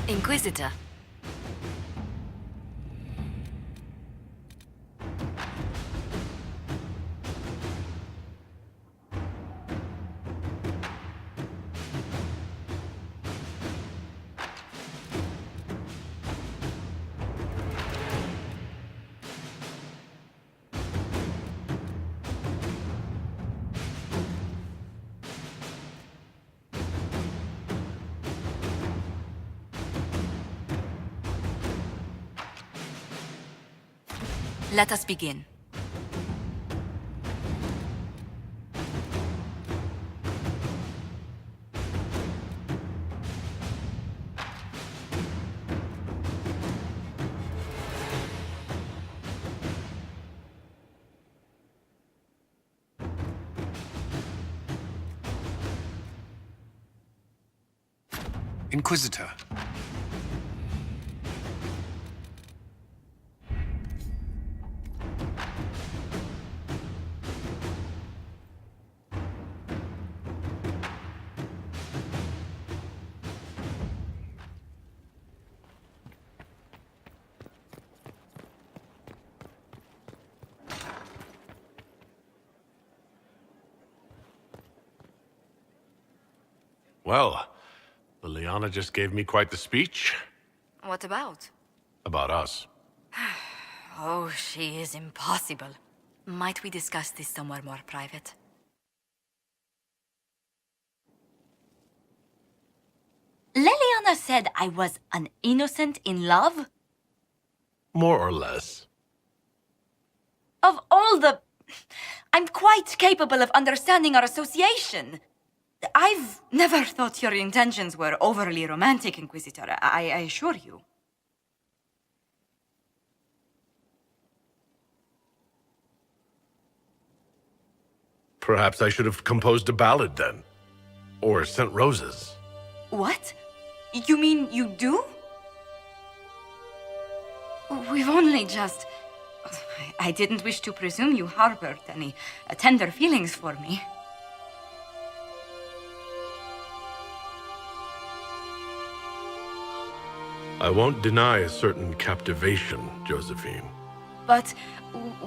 Inquisitor. Let us begin. Inquisitor. Well, Liliana just gave me quite the speech. What about? About us. Oh, she is impossible. Might we discuss this somewhere more private? Leliana said I was an innocent in love? More or less. Of all the... I'm quite capable of understanding our association. I've never thought your intentions were overly romantic, Inquisitor. I assure you. Perhaps I should have composed a ballad then. Or sent roses. What? You mean you do? We've only just... I didn't wish to presume you harbored any tender feelings for me. I won't deny a certain captivation, Josephine. But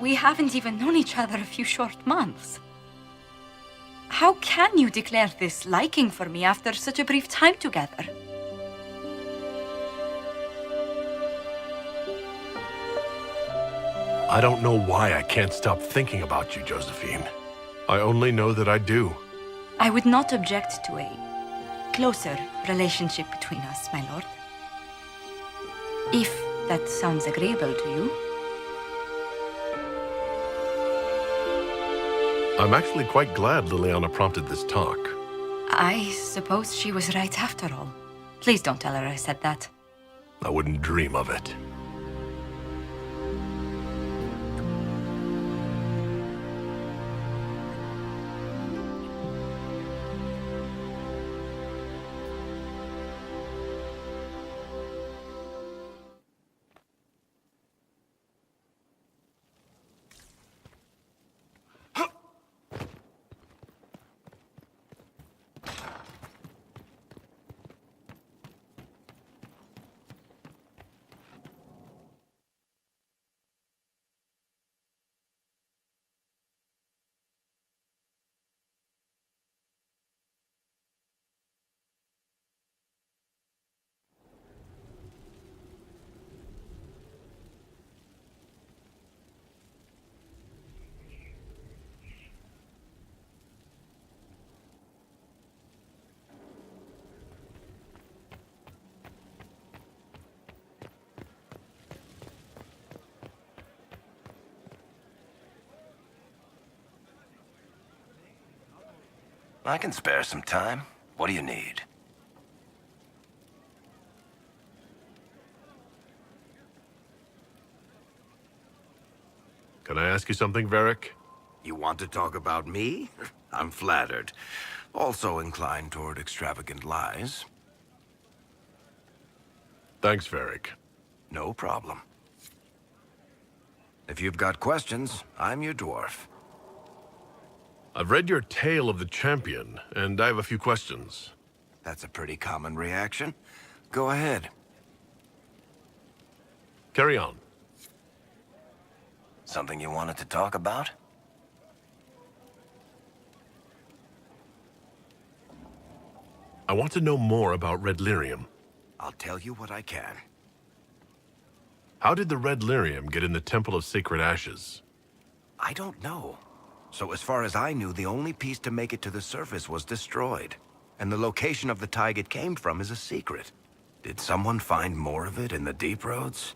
we haven't even known each other a few short months. How can you declare this liking for me after such a brief time together? I don't know why I can't stop thinking about you, Josephine. I only know that I do. I would not object to a closer relationship between us, my lord. If that sounds agreeable to you. I'm actually quite glad Liliana prompted this talk. I suppose she was right after all. Please don't tell her I said that. I wouldn't dream of it. I can spare some time. What do you need? Can I ask you something, Varric? You want to talk about me? I'm flattered. Also inclined toward extravagant lies. Thanks, Varric. No problem. If you've got questions, I'm your dwarf. I've read your Tale of the Champion, and I have a few questions. That's a pretty common reaction. Go ahead. Carry on. Something you wanted to talk about? I want to know more about Red Lyrium. I'll tell you what I can. How did the Red Lyrium get in the Temple of Sacred Ashes? I don't know. So as far as I knew, the only piece to make it to the surface was destroyed. And the location of the tide it came from is a secret. Did someone find more of it in the deep roads?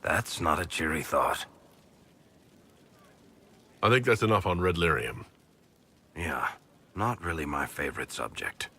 That's not a cheery thought. I think that's enough on Red Lyrium. Yeah, not really my favorite subject.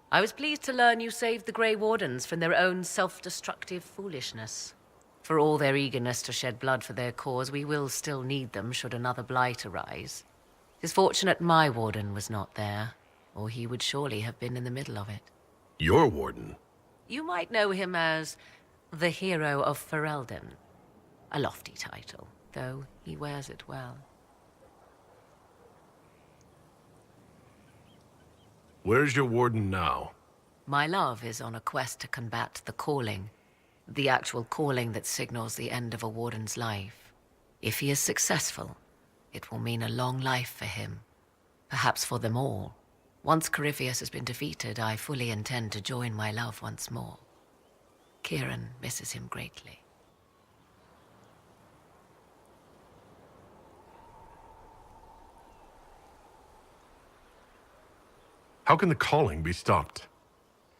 I was pleased to learn you saved the Grey Wardens from their own self-destructive foolishness. For all their eagerness to shed blood for their cause, we will still need them should another blight arise. It's fortunate my warden was not there, or he would surely have been in the middle of it. Your warden? You might know him as the Hero of Ferelden. A lofty title, though he wears it well. Where's your warden now? My love is on a quest to combat the calling. The actual calling that signals the end of a warden's life. If he is successful, it will mean a long life for him. Perhaps for them all. Once Corypheus has been defeated, I fully intend to join my love once more. Kieran misses him greatly. How can the calling be stopped?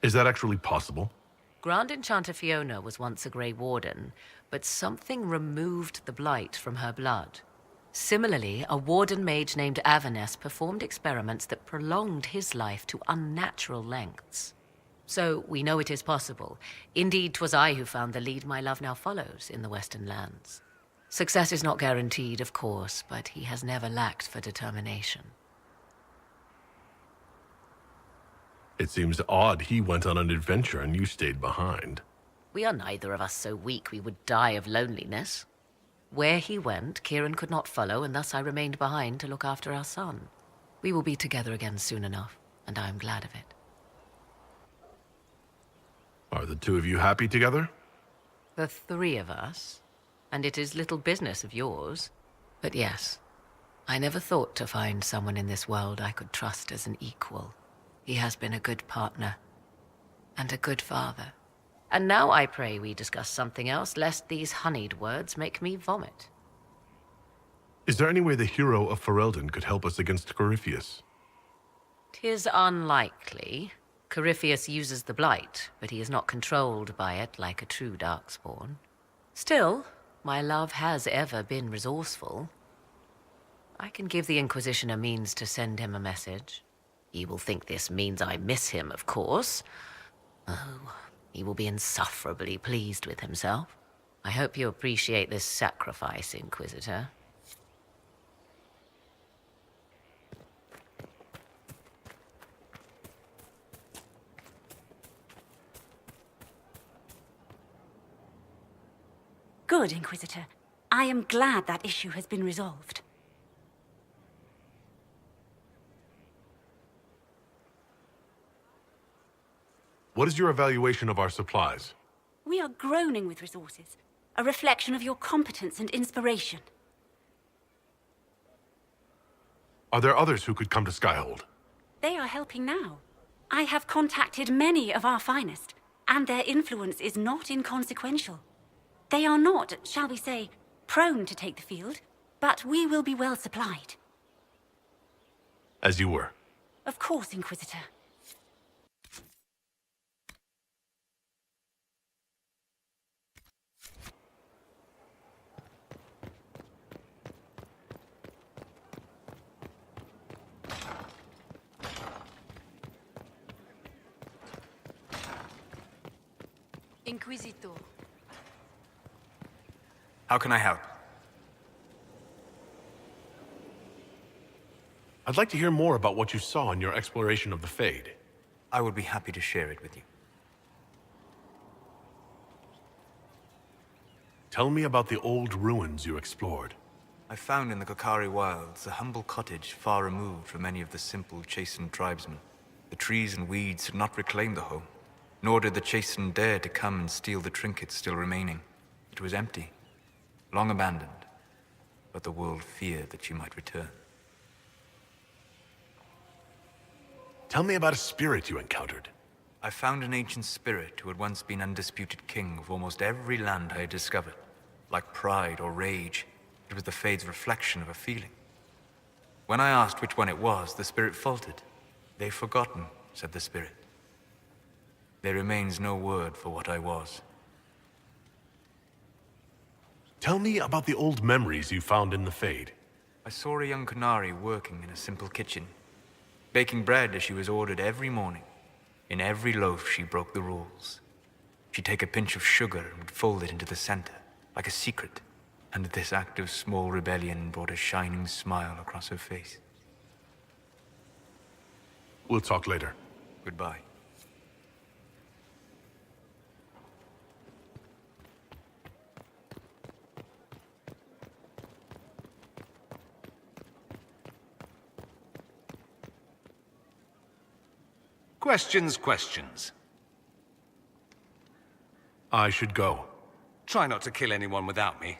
Is that actually possible? Grand Enchanter Fiona was once a Grey Warden, but something removed the blight from her blood. Similarly, a warden mage named Avernus performed experiments that prolonged his life to unnatural lengths. So we know it is possible. Indeed, 'twas I who found the lead my love now follows in the Western lands. Success is not guaranteed, of course, but he has never lacked for determination. It seems odd he went on an adventure and you stayed behind. We are neither of us so weak we would die of loneliness. Where he went, Kieran could not follow, and thus I remained behind to look after our son. We will be together again soon enough, and I am glad of it. Are the two of you happy together? The three of us, and it is little business of yours. But yes, I never thought to find someone in this world I could trust as an equal. He has been a good partner, and a good father. And now I pray we discuss something else, lest these honeyed words make me vomit. Is there any way the hero of Ferelden could help us against Corypheus? 'Tis unlikely. Corypheus uses the blight, but he is not controlled by it like a true Darkspawn. Still, my love has ever been resourceful. I can give the Inquisition a means to send him a message. He will think this means I miss him, of course. Oh, he will be insufferably pleased with himself. I hope you appreciate this sacrifice, Inquisitor. Good, Inquisitor. I am glad that issue has been resolved. What is your evaluation of our supplies? We are groaning with resources, a reflection of your competence and inspiration. Are there others who could come to Skyhold? They are helping now. I have contacted many of our finest, and their influence is not inconsequential. They are not, shall we say, prone to take the field, but we will be well supplied. As you were. Of course, Inquisitor. Inquisitor. How can I help? I'd like to hear more about what you saw in your exploration of the Fade. I would be happy to share it with you. Tell me about the old ruins you explored. I found in the Kokari wilds a humble cottage far removed from any of the simple, chastened tribesmen. The trees and weeds had not reclaimed the home, nor did the chastened dare to come and steal the trinkets still remaining. It was empty, long abandoned, but the world feared that you might return. Tell me about a spirit you encountered. I found an ancient spirit who had once been undisputed king of almost every land I had discovered. Like pride or rage, it was the Fade's reflection of a feeling. When I asked which one it was, the spirit faltered. "They've forgotten," said the spirit. "There remains no word for what I was." Tell me about the old memories you found in the Fade. I saw a young Canary working in a simple kitchen, baking bread as she was ordered every morning. In every loaf, she broke the rules. She'd take a pinch of sugar and would fold it into the center, like a secret. And this act of small rebellion brought a shining smile across her face. We'll talk later. Goodbye. Questions. I should go. Try not to kill anyone without me.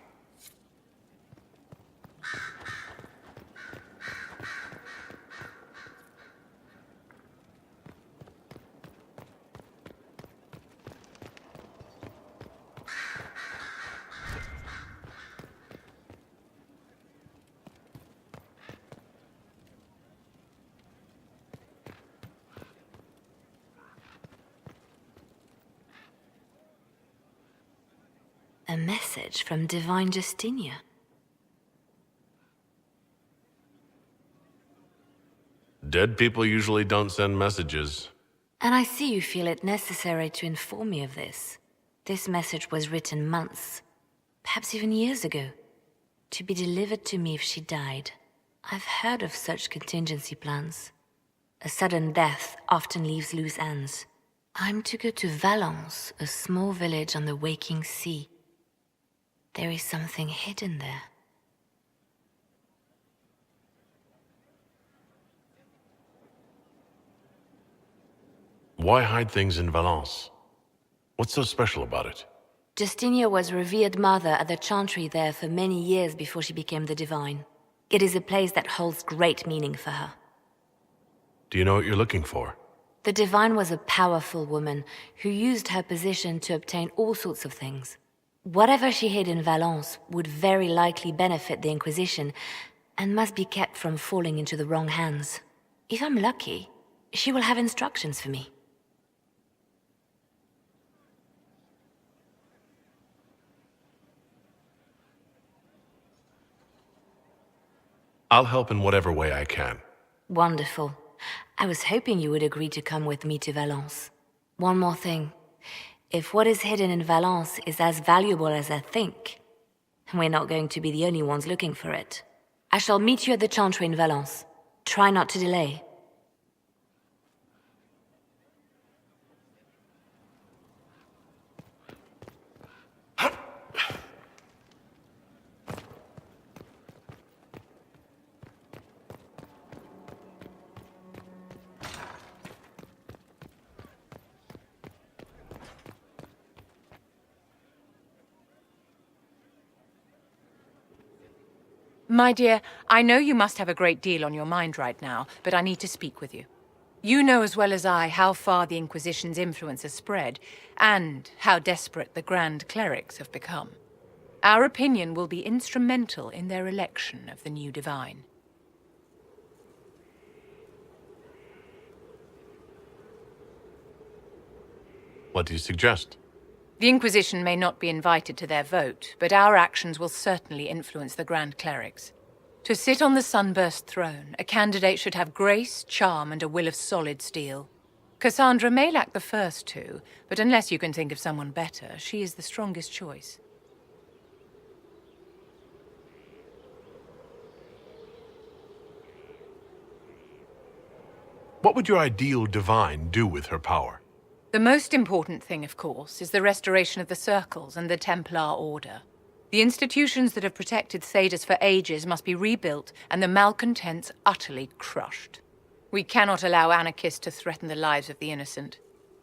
A message from Divine Justinia. Dead people usually don't send messages. And I see you feel it necessary to inform me of this. This message was written months, perhaps even years ago, to be delivered to me if she died. I've heard of such contingency plans. A sudden death often leaves loose ends. I'm to go to Valence, a small village on the waking sea. There is something hidden there. Why hide things in Valence? What's so special about it? Justinia was revered mother at the chantry there for many years before she became the Divine. It is a place that holds great meaning for her. Do you know what you're looking for? The Divine was a powerful woman who used her position to obtain all sorts of things. Whatever she hid in Valence would very likely benefit the Inquisition and must be kept from falling into the wrong hands. If I'm lucky, she will have instructions for me. I'll help in whatever way I can. Wonderful. I was hoping you would agree to come with me to Valence. One more thing. If what is hidden in Valence is as valuable as I think, we're not going to be the only ones looking for it. I shall meet you at the chantry in Valence. Try not to delay. My dear, I know you must have a great deal on your mind right now, but I need to speak with you. You know as well as I how far the Inquisition's influence has spread, and how desperate the Grand Clerics have become. Our opinion will be instrumental in their election of the new Divine. What do you suggest? The Inquisition may not be invited to their vote, but our actions will certainly influence the Grand Clerics. To sit on the Sunburst throne, a candidate should have grace, charm, and a will of solid steel. Cassandra may lack the first two, but unless you can think of someone better, she is the strongest choice. What would your ideal divine do with her power? The most important thing, of course, is the restoration of the Circles and the Templar Order. The institutions that have protected Thedas for ages must be rebuilt and the malcontents utterly crushed. We cannot allow anarchists to threaten the lives of the innocent.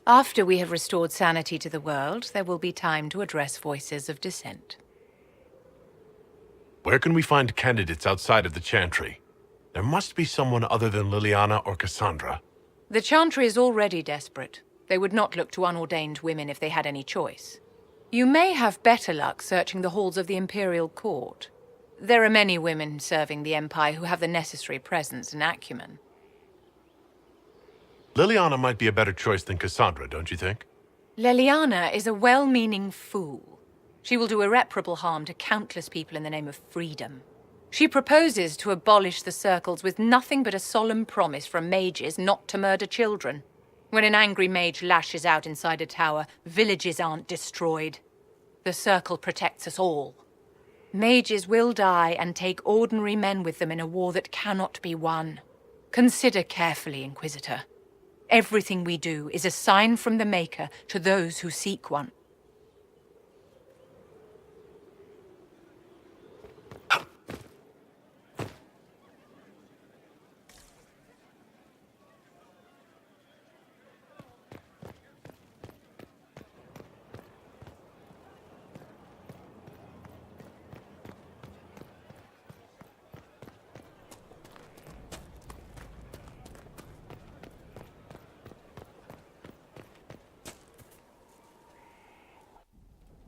After we have restored sanity to the world, there will be time to address voices of dissent. Where can we find candidates outside of the Chantry? There must be someone other than Liliana or Cassandra. The Chantry is already desperate. They would not look to unordained women if they had any choice. You may have better luck searching the halls of the Imperial Court. There are many women serving the Empire who have the necessary presence and acumen. Liliana might be a better choice than Cassandra, don't you think? Liliana is a well-meaning fool. She will do irreparable harm to countless people in the name of freedom. She proposes to abolish the Circles with nothing but a solemn promise from mages not to murder children. When an angry mage lashes out inside a tower, villages aren't destroyed. The Circle protects us all. Mages will die and take ordinary men with them in a war that cannot be won. Consider carefully, Inquisitor. Everything we do is a sign from the Maker to those who seek one.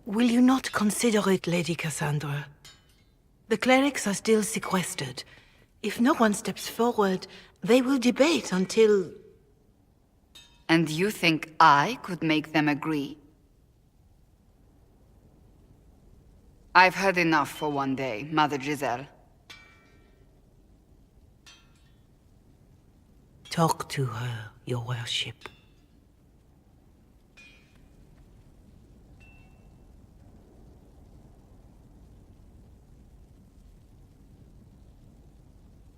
Will you not consider it, Lady Cassandra? The clerics are still sequestered. If no one steps forward, they will debate until... And you think I could make them agree? I've heard enough for one day, Mother Giselle. Talk to her, your worship.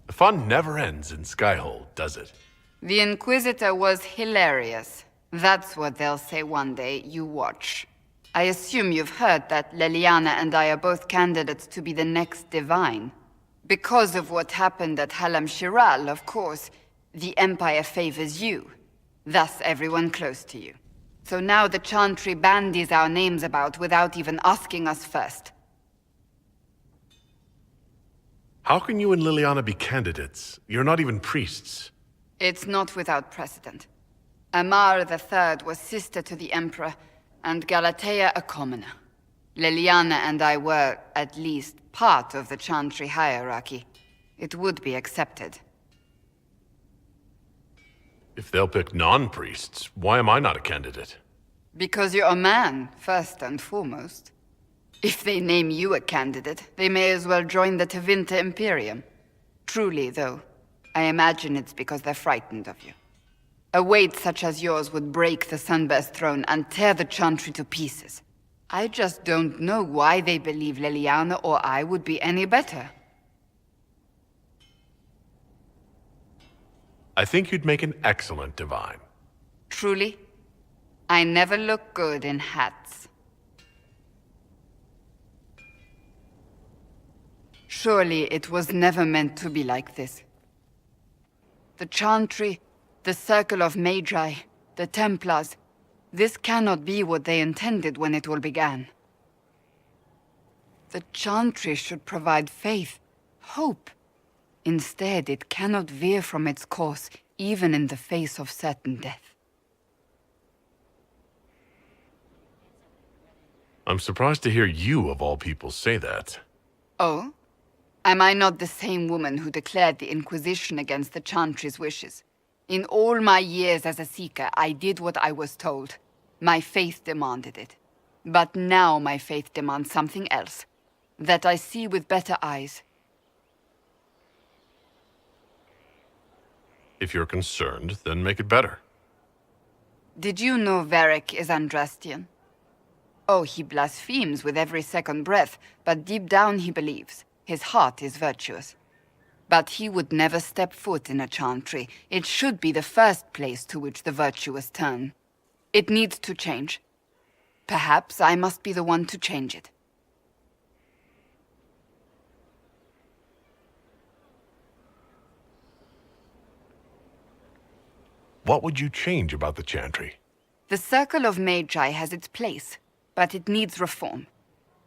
The fun never ends in Skyhold, does it? The Inquisitor was hilarious. That's what they'll say one day, you watch. I assume you've heard that Liliana and I are both candidates to be the next Divine. Because of what happened at Halam Shiral, of course, the Empire favors you. Thus everyone close to you. So now the Chantry bandies our names about without even asking us first. How can you and Liliana be candidates? You're not even priests. It's not without precedent. Amar III was sister to the Emperor, and Galatea a commoner. Liliana and I were, at least, part of the Chantry hierarchy. It would be accepted. If they'll pick non-priests, why am I not a candidate? Because you're a man, first and foremost. If they name you a candidate, they may as well join the Tevinter Imperium. Truly, though, I imagine it's because they're frightened of you. A weight such as yours would break the Sunburst throne and tear the Chantry to pieces. I just don't know why they believe Liliana or I would be any better. I think you'd make an excellent divine. Truly? I never look good in hats. Surely it was never meant to be like this. The Chantry, the Circle of Magi, the Templars, this cannot be what they intended when it all began. The Chantry should provide faith, hope. Instead, it cannot veer from its course, even in the face of certain death. I'm surprised to hear you, of all people, say that. Oh? Am I not the same woman who declared the Inquisition against the Chantry's wishes? In all my years as a Seeker, I did what I was told. My faith demanded it. But now my faith demands something else. That I see with better eyes. If you're concerned, then make it better. Did you know Varric is Andrastian? Oh, he blasphemes with every second breath, but deep down he believes. His heart is virtuous. But he would never step foot in a chantry. It should be the first place to which the virtuous turn. It needs to change. Perhaps I must be the one to change it. What would you change about the chantry? The Circle of Magi has its place, but it needs reform.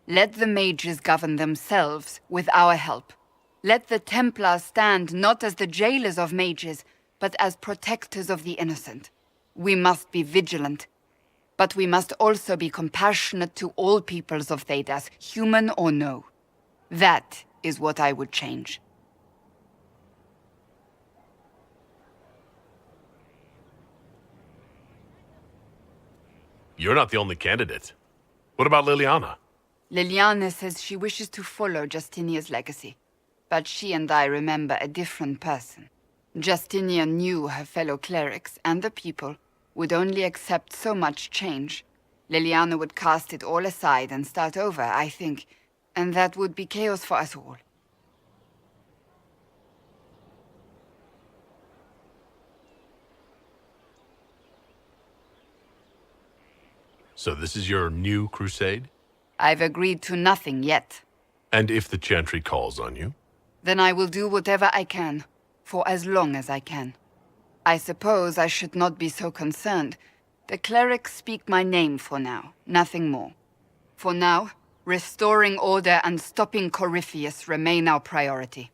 Let the mages govern themselves with our help. Let the Templars stand not as the jailers of mages, but as protectors of the innocent. We must be vigilant, but we must also be compassionate to all peoples of Thedas, human or no. That is what I would change. You're not the only candidate. What about Liliana? Liliana says she wishes to follow Justinia's legacy, but she and I remember a different person. Justinia knew her fellow clerics and the people would only accept so much change. Liliana would cast it all aside and start over, I think, and that would be chaos for us all. So this is your new crusade? I've agreed to nothing yet. And if the chantry calls on you? Then I will do whatever I can, for as long as I can. I suppose I should not be so concerned. The clerics speak my name for now, nothing more. For now, restoring order and stopping Corypheus remain our priority.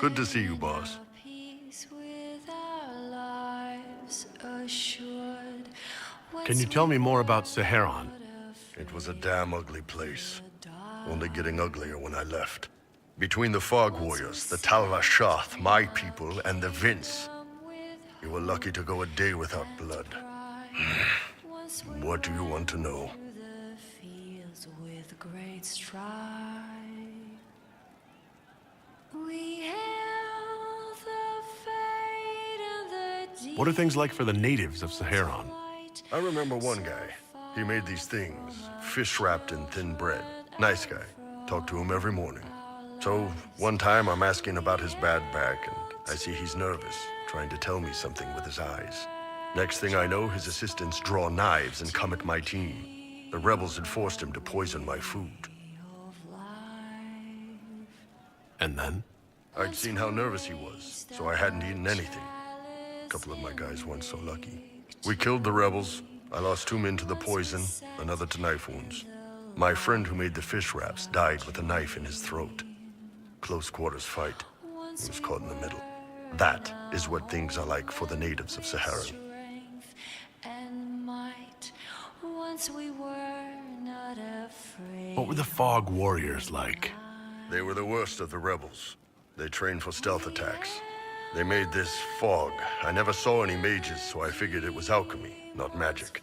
Good to see you, boss. Can you tell me more about Saharon? It was a damn ugly place. Only getting uglier when I left. Between the Fog Warriors, the Talvashath, my people, and the Vince. You were lucky to go a day without blood. What do you want to know? What are things like for the natives of Saharon? I remember one guy. He made these things, fish wrapped in thin bread. Nice guy. Talked to him every morning. So, one time I'm asking about his bad back, and I see he's nervous, trying to tell me something with his eyes. Next thing I know, his assistants draw knives and come at my team. The rebels had forced him to poison my food. And then? I'd seen how nervous he was, so I hadn't eaten anything. A couple of my guys weren't so lucky. We killed the rebels. I lost 2 men to the poison, another to knife wounds. My friend who made the fish wraps died with a knife in his throat. Close quarters fight. He was caught in the middle. That is what things are like for the natives of Saharan. What were the Fog Warriors like? They were the worst of the rebels. They trained for stealth attacks. They made this fog. I never saw any mages, so I figured it was alchemy, not magic.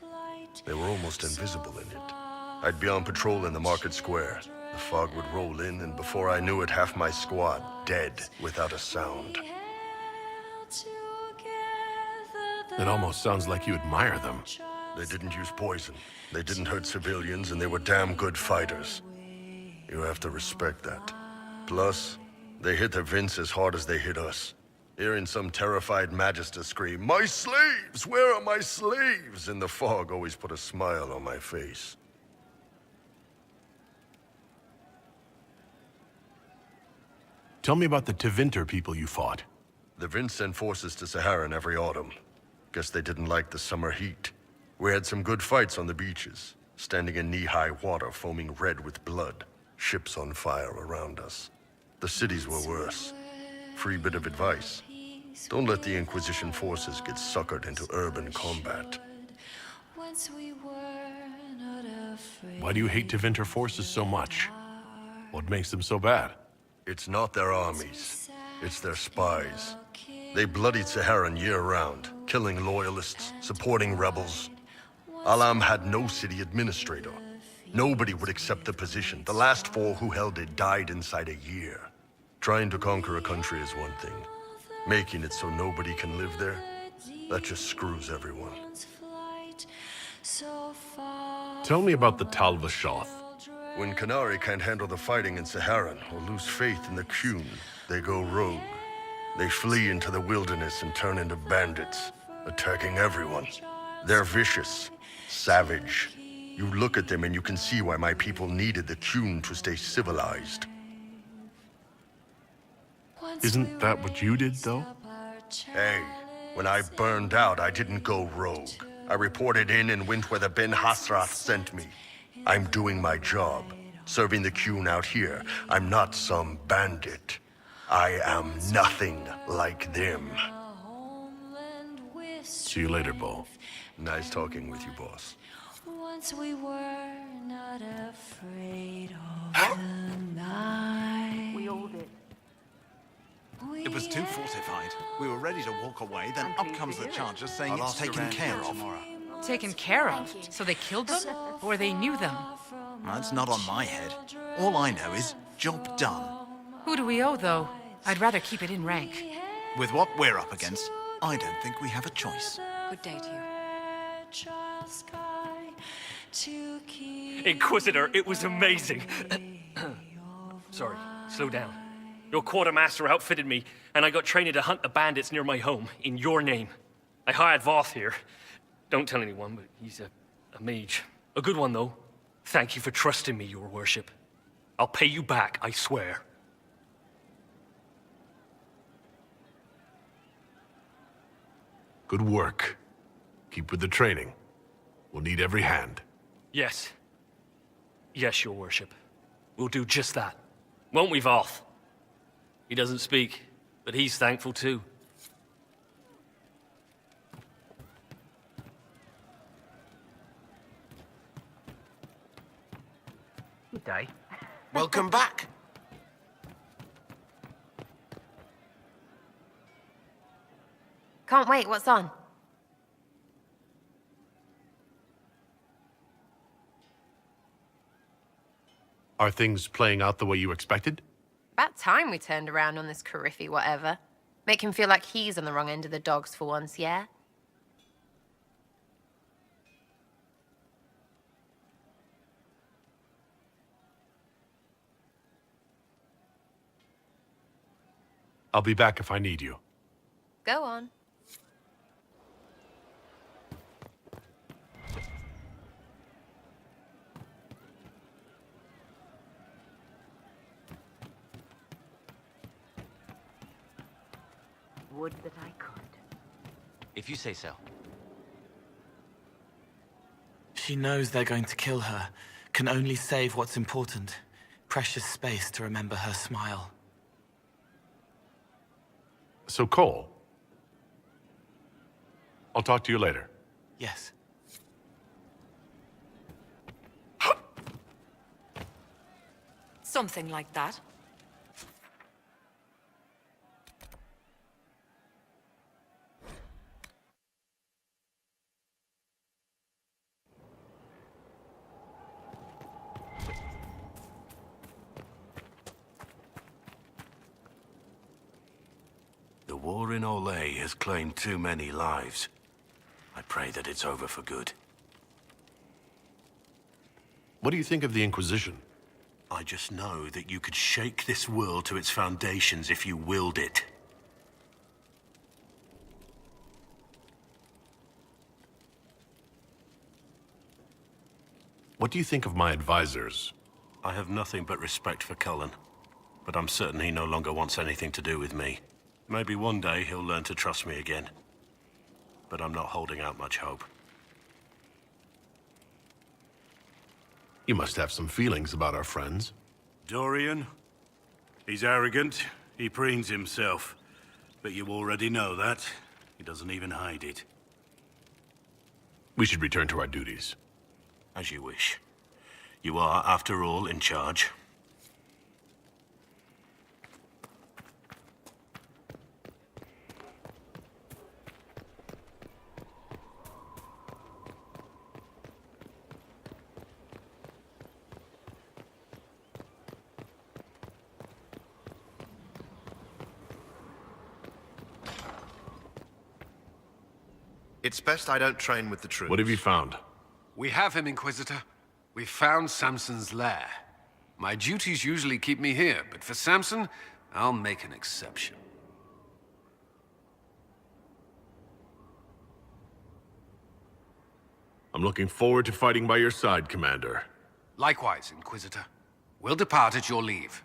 They were almost invisible in it. I'd be on patrol in the market square. The fog would roll in, and before I knew it, half my squad dead without a sound. It almost sounds like you admire them. They didn't use poison. They didn't hurt civilians, and they were damn good fighters. You have to respect that. Plus, they hit the Vince as hard as they hit us. Hearing some terrified magister scream, "My slaves! Where are my slaves?" in the fog always put a smile on my face. Tell me about the Tevinter people you fought. The Vince sent forces to Saharan every autumn. Guess they didn't like the summer heat. We had some good fights on the beaches, standing in knee-high water foaming red with blood, ships on fire around us. The cities were worse. Free bit of advice. Don't let the Inquisition forces get suckered into urban combat. Why do you hate Tevinter forces so much? What makes them so bad? It's not their armies. It's their spies. They bloodied Saharan year-round, killing loyalists, supporting rebels. Alam had no city administrator. Nobody would accept the position. The last 4 who held it died inside a year. Trying to conquer a country is one thing. Making it so nobody can live there, that just screws everyone. Tell me about the Tal Vashoth. When Qunari can't handle the fighting in Saharan or lose faith in the Qun, they go rogue. They flee into the wilderness and turn into bandits, attacking everyone. They're vicious, savage. You look at them and you can see why my people needed the Qun to stay civilized. Isn't that what you did, though? Hey, when I burned out, I didn't go rogue. I reported in and went where the Ben Hasrath sent me. I'm doing my job, serving the Qun out here. I'm not some bandit. I am nothing like them. See you later, Bo. Nice talking with you, boss. Once we were not afraid of the night. We all did. It was too fortified. We were ready to walk away, then up comes the charger saying it's taken care of. Taken care of? So they killed them? Or they knew them? That's not on my head. All I know is, job done. Who do we owe, though? I'd rather keep it in rank. With what we're up against, I don't think we have a choice. Good day to you. Inquisitor, it was amazing. Sorry, slow down. Your quartermaster outfitted me, and I got trained to hunt the bandits near my home, in your name. I hired Voth here. Don't tell anyone, but he's a mage. A good one, though. Thank you for trusting me, your worship. I'll pay you back, I swear. Good work. Keep with the training. We'll need every hand. Yes. Yes, your worship. We'll do just that. Won't we, Voth? He doesn't speak, but he's thankful too. Good day. Welcome back. Can't wait, what's on? Are things playing out the way you expected? About time we turned around on this Carifi whatever. Make him feel like he's on the wrong end of the dogs for once, yeah? I'll be back if I need you. Go on. Would that I could. If you say so. She knows they're going to kill her. Can only save what's important. Precious space to remember her smile. So, Cole. I'll talk to you later. Yes. Something like that. The war in Olay has claimed too many lives. I pray that it's over for good. What do you think of the Inquisition? I just know that you could shake this world to its foundations if you willed it. What do you think of my advisors? I have nothing but respect for Cullen, but I'm certain he no longer wants anything to do with me. Maybe one day he'll learn to trust me again. But I'm not holding out much hope. You must have some feelings about our friends. Dorian? He's arrogant. He preens himself. But you already know that. He doesn't even hide it. We should return to our duties. As you wish. You are, after all, in charge. It's best I don't train with the troops. What have you found? We have him, Inquisitor. We found Samson's lair. My duties usually keep me here, but for Samson, I'll make an exception. I'm looking forward to fighting by your side, Commander. Likewise, Inquisitor. We'll depart at your leave.